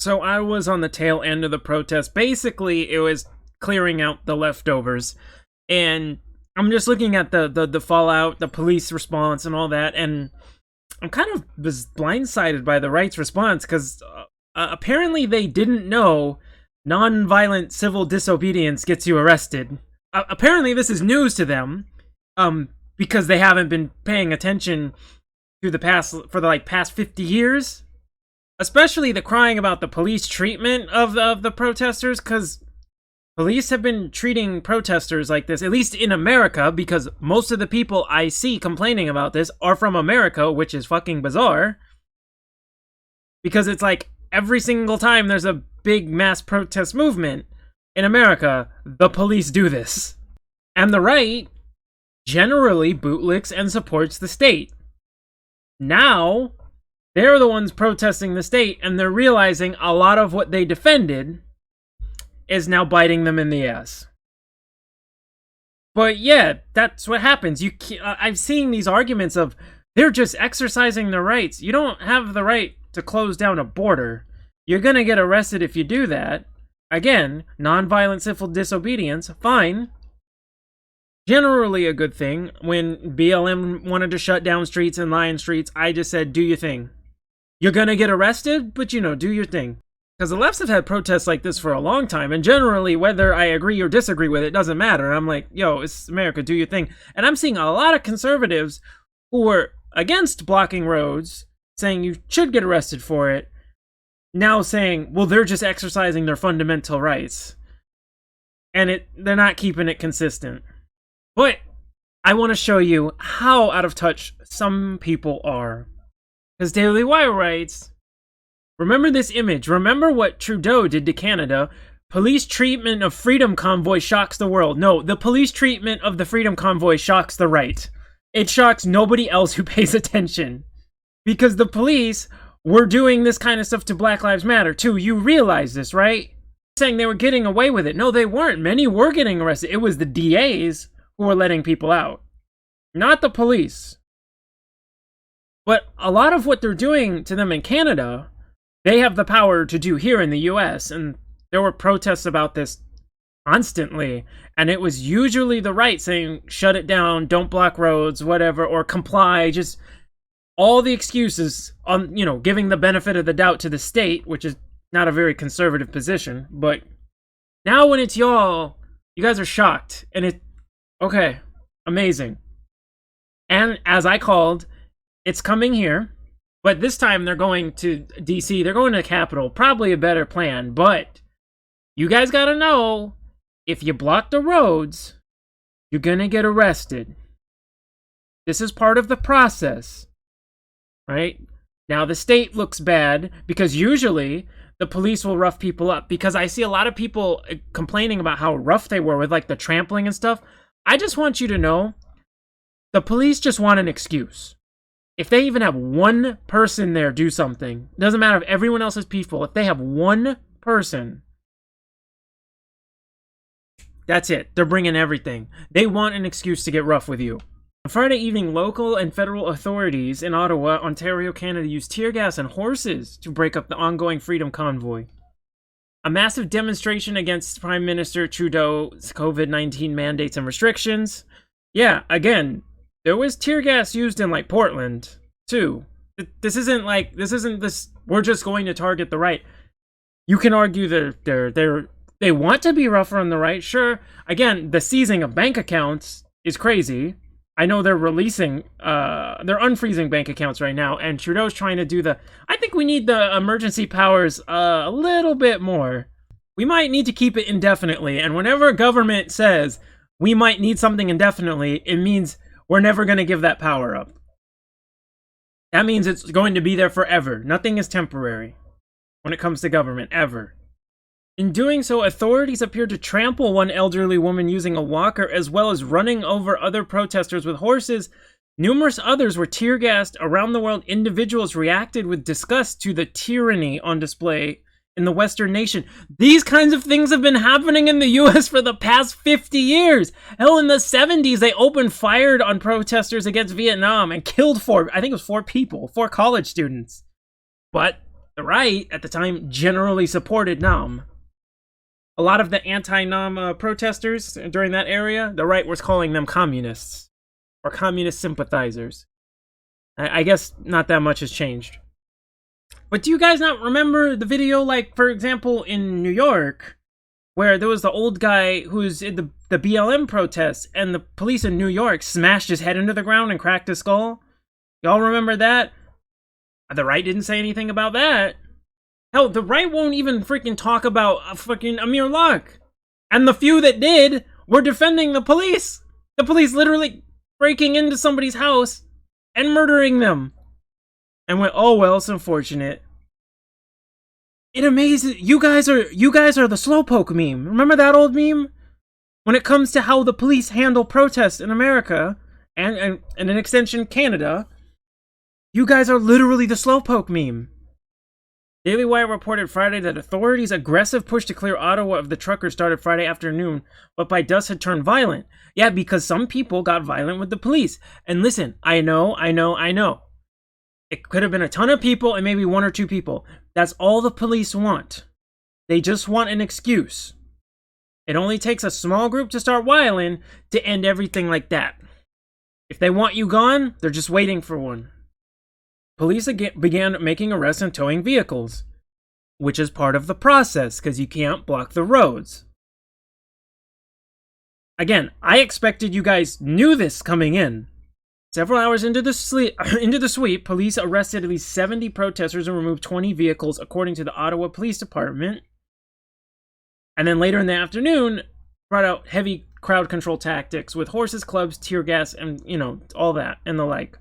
So I was on the tail end of the protest. Basically, it was clearing out the leftovers. And I'm just looking at the fallout, the police response, and all that. And I'm kind of was blindsided by the right's response because apparently they didn't know non-violent civil disobedience gets you arrested. Apparently this is news to them, because they haven't been paying attention to the past 50 years. Especially the crying about the police treatment of the protesters, because police have been treating protesters like this, at least in America, because most of the people I see complaining about this are from America, which is fucking bizarre. Because it's like every single time there's a big mass protest movement in America, the police do this. And the right generally bootlicks and supports the state. Now, they're the ones protesting the state, and they're realizing a lot of what they defended is now biting them in the ass. But yeah, that's what happens. I've seen these arguments of they're just exercising their rights. You don't have the right to close down a border. You're gonna get arrested if you do that. Again, nonviolent civil disobedience, fine. Generally a good thing. When BLM wanted to shut down streets and lion streets, I just said, do your thing. You're gonna get arrested, but do your thing. Because the lefts have had protests like this for a long time, and generally, whether I agree or disagree with it, doesn't matter. I'm like, yo, it's America, do your thing. And I'm seeing a lot of conservatives who were against blocking roads, saying you should get arrested for it, now saying, well, they're just exercising their fundamental rights. And they're not keeping it consistent. But I want to show you how out of touch some people are. Because Daily Wire writes, remember this image. Remember what Trudeau did to Canada. Police treatment of Freedom Convoy shocks the world. No, the police treatment of the Freedom Convoy shocks the right. It shocks nobody else who pays attention. Because the police were doing this kind of stuff to Black Lives Matter too. You realize this, right? Saying they were getting away with it. No, they weren't. Many were getting arrested. It was the DAs who were letting people out. Not the police. But a lot of what they're doing to them in Canada, they have the power to do here in the US. And there were protests about this constantly. And it was usually the right saying, shut it down, don't block roads, whatever, or comply. Just all the excuses on, giving the benefit of the doubt to the state, which is not a very conservative position. But now when it's y'all, you guys are shocked. And okay, amazing. And as I called, it's coming here. But this time they're going to DC. They're going to the Capitol. Probably a better plan. But you guys gotta know, if you block the roads, you're gonna get arrested. This is part of the process. Right? Now the state looks bad because usually the police will rough people up. Because I see a lot of people complaining about how rough they were with like the trampling and stuff. I just want you to know, the police just want an excuse. If they even have one person there do something, doesn't matter if everyone else is peaceful, if they have one person, that's it. They're bringing everything. They want an excuse to get rough with you. On Friday evening, local and federal authorities in Ottawa, Ontario, Canada used tear gas and horses to break up the ongoing Freedom Convoy. A massive demonstration against Prime Minister Trudeau's COVID-19 mandates and restrictions. Yeah, again, there was tear gas used in like Portland too. This isn't this. We're just going to target the right. You can argue they want to be rougher on the right. Sure. Again, the seizing of bank accounts is crazy. I know they're releasing, they're unfreezing bank accounts right now, and Trudeau's trying to do I think we need the emergency powers a little bit more. We might need to keep it indefinitely, and whenever a government says we might need something indefinitely, it means we're never going to give that power up. That means it's going to be there forever. Nothing is temporary when it comes to government, ever. In doing so, authorities appeared to trample one elderly woman using a walker, as well as running over other protesters with horses. Numerous others were tear-gassed. Around the world, individuals reacted with disgust to the tyranny on display in the Western nation. These kinds of things have been happening in the US for the past 50 years. Hell, in the 70s, they opened fire on protesters against Vietnam and killed four people, 4 college students. But The right, at the time, generally supported Nam. A lot of the anti-Nam protesters during that area, the right was calling them communists. Or communist sympathizers. I guess not that much has changed. But do you guys not remember the video, like, for example, in New York, where there was the old guy who's in the BLM protests, and the police in New York smashed his head into the ground and cracked his skull? Y'all remember that? The right didn't say anything about that. Hell, the right won't even freaking talk about fucking Amir Locke. And the few that did were defending the police. The police literally breaking into somebody's house and murdering them. And went, oh well, it's unfortunate. It amazes you guys are the slowpoke meme. Remember that old meme? When it comes to how the police handle protests in America and an extension Canada, you guys are literally the slowpoke meme. Daily Wire reported Friday that authorities' aggressive push to clear Ottawa of the truckers started Friday afternoon, but by dusk had turned violent. Yeah, because some people got violent with the police. And listen, I know. It could have been a ton of people and maybe one or two people. That's all the police want. They just want an excuse. It only takes a small group to start whiling to end everything like that. If they want you gone, they're just waiting for one. Police began making arrests and towing vehicles, which is part of the process because you can't block the roads. Again, I expected you guys knew this coming in. Several hours into the sweep, police arrested at least 70 protesters and removed 20 vehicles, according to the Ottawa Police Department. And then later in the afternoon, brought out heavy crowd control tactics with horses, clubs, tear gas, and, all that and the like.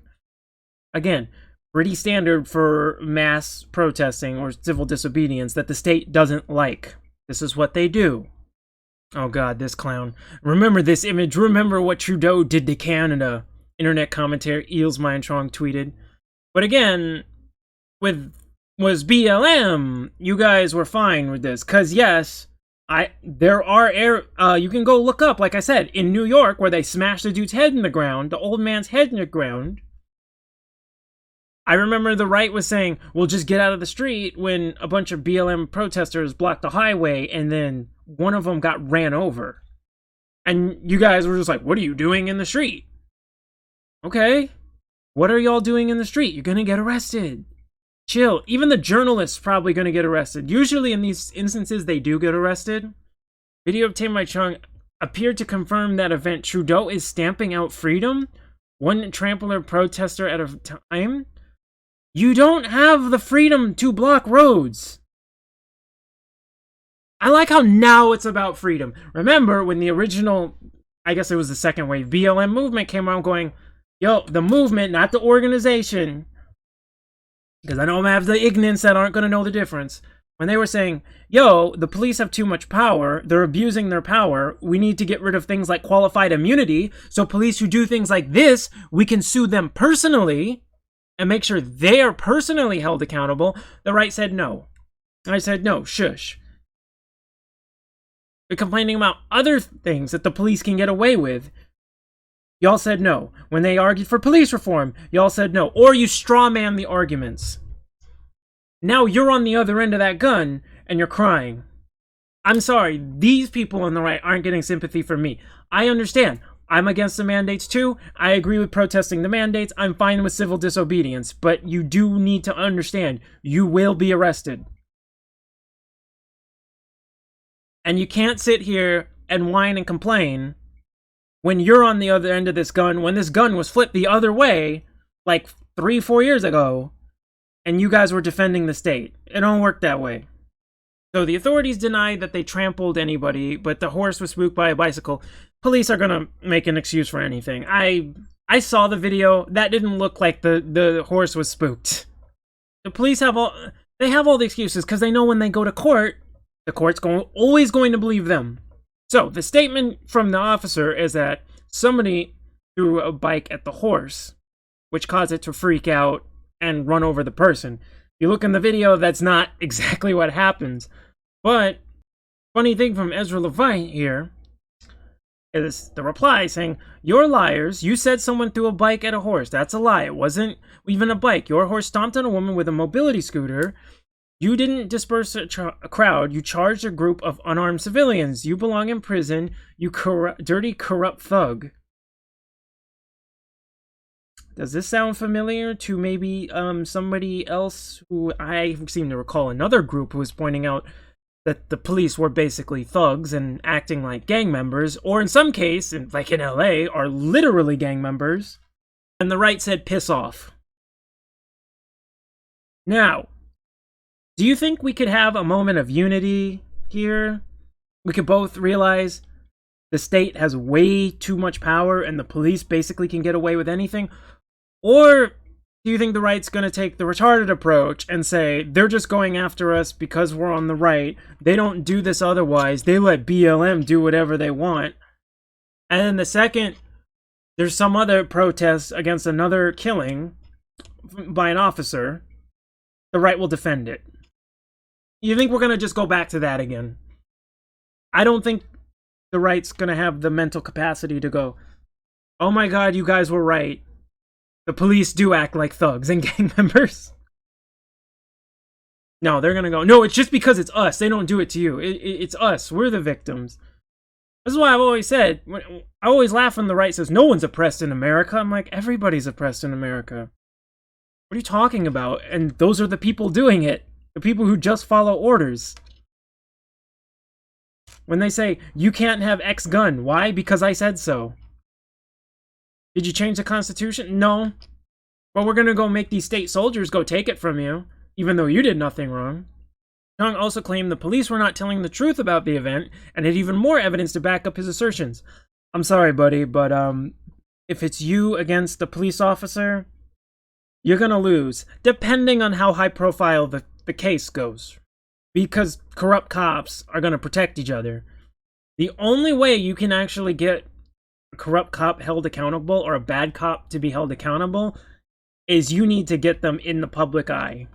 Again, pretty standard for mass protesting or civil disobedience that the state doesn't like. This is what they do. Oh god, this clown. Remember this image. Remember what Trudeau did to Canada. Internet commentator Eels Mindstrong tweeted. But again, was BLM, you guys were fine with this. Cause yes, there are you can go look up, like I said, in New York where they smashed the dude's head in the ground, the old man's head in the ground. I remember the right was saying, we'll just get out of the street when a bunch of BLM protesters blocked the highway and then one of them got ran over. And you guys were just like, what are you doing in the street? Okay, what are y'all doing in the street? You're gonna get arrested. Chill. Even the journalists probably gonna get arrested. Usually in these instances, they do get arrested. Video obtained by Chung appeared to confirm that event. Trudeau is stamping out freedom, one trampler protester at a time. You don't have the freedom to block roads. I like how now it's about freedom. Remember when the original, I guess it was the second wave, BLM movement came around going, yo, the movement, not the organization. Because I know I have the ignorance that aren't going to know the difference. When they were saying, yo, the police have too much power, they're abusing their power, we need to get rid of things like qualified immunity, so police who do things like this, we can sue them personally and make sure they are personally held accountable. The right said no. I said no, shush. They're complaining about other things that the police can get away with. Y'all said no. When they argued for police reform, y'all said no. Or you straw man the arguments. Now you're on the other end of that gun and you're crying. I'm sorry, these people on the right aren't getting sympathy from me. I understand. I'm against the mandates too. I agree with protesting the mandates. I'm fine with civil disobedience. But you do need to understand, you will be arrested. And you can't sit here and whine and complain when you're on the other end of this gun, when this gun was flipped the other way, like 3-4 years ago, and you guys were defending the state. It don't work that way. So the authorities denied that they trampled anybody, but the horse was spooked by a bicycle. Police are gonna make an excuse for anything. I saw the video. That didn't look like the horse was spooked. The police have all the excuses because they know when they go to court, the court's always going to believe them. So the statement from the officer is that somebody threw a bike at the horse, which caused it to freak out and run over the person. If you look in the video, that's not exactly what happens. But funny thing from Ezra Levine here is the reply saying, "You're liars. You said someone threw a bike at a horse. That's a lie. It wasn't even a bike. Your horse stomped on a woman with a mobility scooter. You didn't disperse a crowd. You charged a group of unarmed civilians. You belong in prison, you dirty, corrupt thug. Does this sound familiar to maybe somebody else who I seem to recall another group who was pointing out that the police were basically thugs and acting like gang members, or in some case, like in LA, are literally gang members, and the right said piss off. Now, do you think we could have a moment of unity here? We could both realize the state has way too much power and the police basically can get away with anything? Or do you think the right's going to take the retarded approach and say, they're just going after us because we're on the right, they don't do this otherwise, they let BLM do whatever they want, and then the second there's some other protest against another killing by an officer, the right will defend it? You think we're going to just go back to that again? I don't think the right's going to have the mental capacity to go, oh my god, you guys were right. The police do act like thugs and gang members. No, they're going to go, no, it's just because it's us. They don't do it to you. It's us. We're the victims. This is why I've always said, I always laugh when the right says, no one's oppressed in America. I'm like, everybody's oppressed in America. What are you talking about? And those are the people doing it. The people who just follow orders. When they say, you can't have X gun. Why? Because I said so. Did you change the Constitution? No. Well, we're gonna go make these state soldiers go take it from you, even though you did nothing wrong. Chung also claimed the police were not telling the truth about the event, and had even more evidence to back up his assertions. I'm sorry, buddy, but if it's you against the police officer, you're gonna lose, depending on how high profile the case goes. Because corrupt cops are gonna protect each other. The only way you can actually get a corrupt cop held accountable, or a bad cop to be held accountable, is you need to get them in the public eye.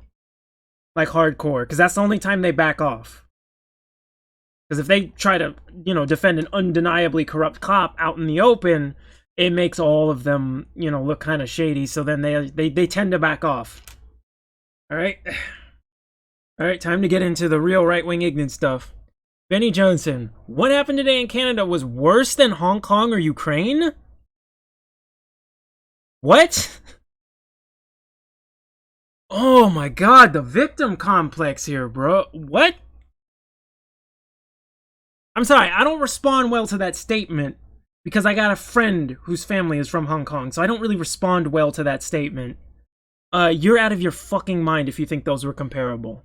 Like hardcore, because that's the only time they back off. Because if they try to, defend an undeniably corrupt cop out in the open, it makes all of them, look kind of shady, so then they tend to back off. Alright? Alright, time to get into the real right-wing ignorant stuff. Benny Johnson, what happened today in Canada was worse than Hong Kong or Ukraine? What? Oh my god, the victim complex here, bro. What? I'm sorry, I don't respond well to that statement because I got a friend whose family is from Hong Kong, so I don't really respond well to that statement. You're out of your fucking mind if you think those were comparable.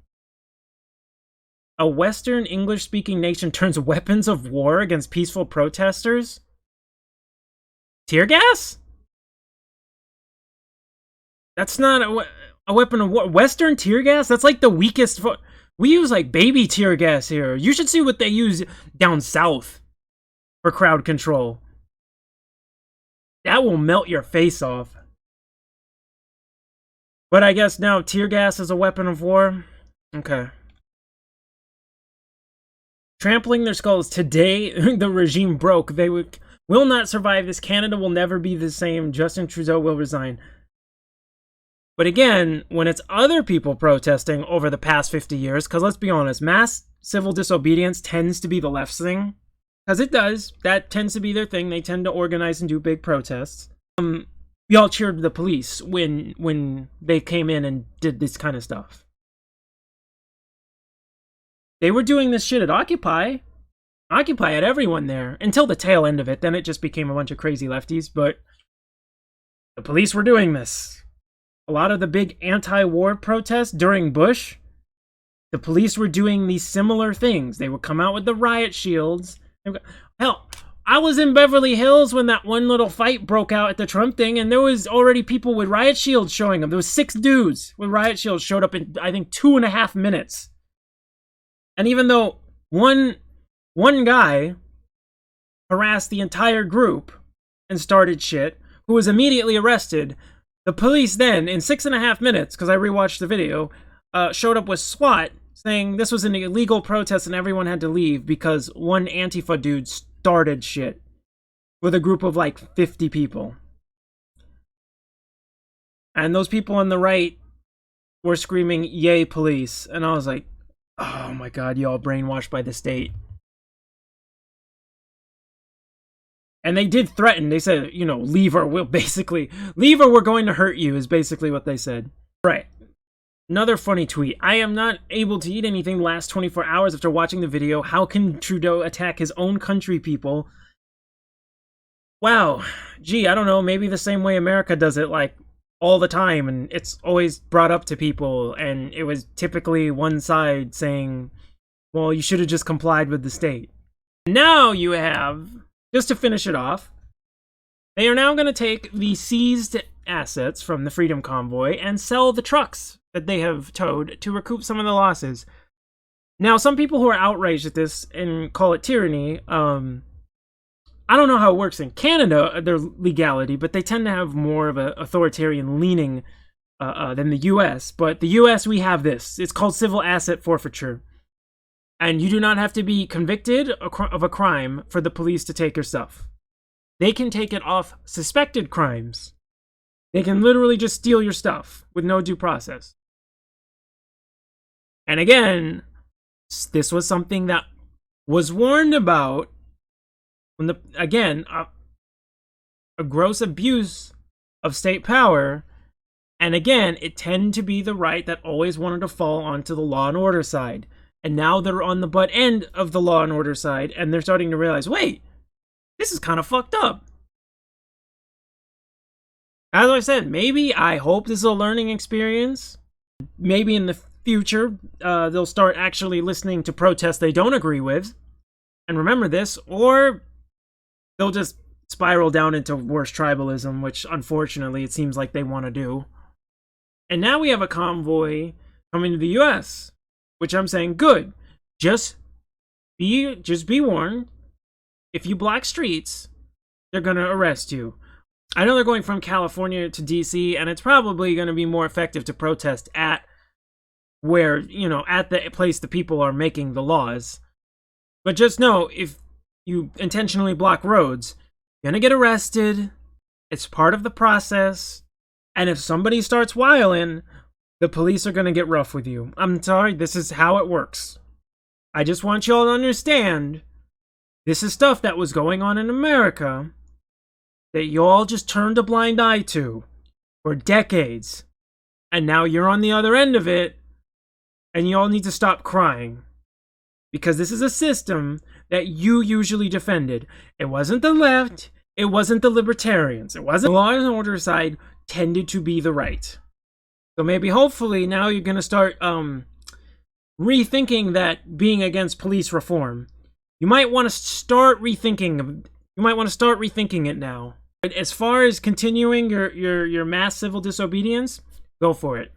A Western English-speaking nation turns weapons of war against peaceful protesters? Tear gas? That's not a weapon of war. Western tear gas? That's like the weakest. We use like baby tear gas here. You should see what they use down south for crowd control. That will melt your face off. But I guess now tear gas is a weapon of war? Okay. Trampling their skulls. Today, the regime broke. They will not survive this. Canada will never be the same. Justin Trudeau will resign. But again, when it's other people protesting over the past 50 years, because let's be honest, mass civil disobedience tends to be the left's thing. Because it does. That tends to be their thing. They tend to organize and do big protests. We all cheered the police when they came in and did this kind of stuff. They were doing this shit at Occupy. Occupy had everyone there. Until the tail end of it. Then it just became a bunch of crazy lefties. But the police were doing this. A lot of the big anti-war protests during Bush, the police were doing these similar things. They would come out with the riot shields. Hell, I was in Beverly Hills when that one little fight broke out at the Trump thing, and there was already people with riot shields showing them. There was 6 dudes with riot shields showed up in, I think, 2.5 minutes. And even though one guy harassed the entire group and started shit, who was immediately arrested, the police then, in 6.5 minutes, because I rewatched the video, showed up with SWAT saying this was an illegal protest and everyone had to leave because one Antifa dude started shit with a group of like 50 people. And those people on the right were screaming, "Yay, police!" And I was like, "Oh my god, y'all brainwashed by the state." And they did threaten. They said, you know, leave or we'll basically leave or we're going to hurt you is basically what they said. Right. Another funny tweet. I am not able to eat anything the last 24 hours after watching the video. How can Trudeau attack his own country people? Wow. Gee, I don't know. Maybe the same way America does it, like, all the time. And it's always brought up to people. And it was typically one side saying, well, you should have just complied with the state. Now you have, just to finish it off, they are now going to take the seized assets from the Freedom Convoy and sell the trucks that they have towed to recoup some of the losses. Now, some people who are outraged at this and call it tyranny, I don't know how it works in Canada, their legality, but they tend to have more of an authoritarian leaning than the US. But the US, we have this. It's called civil asset forfeiture. And you do not have to be convicted of a crime for the police to take your stuff. They can take it off suspected crimes. They can literally just steal your stuff with no due process. And again, this was something that was warned about when a gross abuse of state power. And again, it tended to be the right that always wanted to fall onto the law and order side. And now they're on the butt end of the law and order side, and they're starting to realize, wait, this is kind of fucked up. As I said, maybe, I hope this is a learning experience. Maybe in the future, they'll start actually listening to protests they don't agree with, and remember this, or they'll just spiral down into worse tribalism, which unfortunately it seems like they want to do. And now we have a convoy coming to the US, which I'm saying, good. Just be warned. If you block streets, they're going to arrest you. I know they're going from California to DC, and it's probably going to be more effective to protest at where, you know, at the place the people are making the laws. But just know, if you intentionally block roads, you're going to get arrested. It's part of the process. And if somebody starts whiling, the police are going to get rough with you. I'm sorry, this is how it works. I just want you all to understand, this is stuff that was going on in America that you all just turned a blind eye to for decades. And now you're on the other end of it, and you all need to stop crying. Because this is a system that you usually defended. It wasn't the left, it wasn't the libertarians, it wasn't the law and order side, tended to be the right. So maybe, hopefully, now you're going to start rethinking that being against police reform. You might want to start rethinking it now. But as far as continuing your mass civil disobedience, go for it.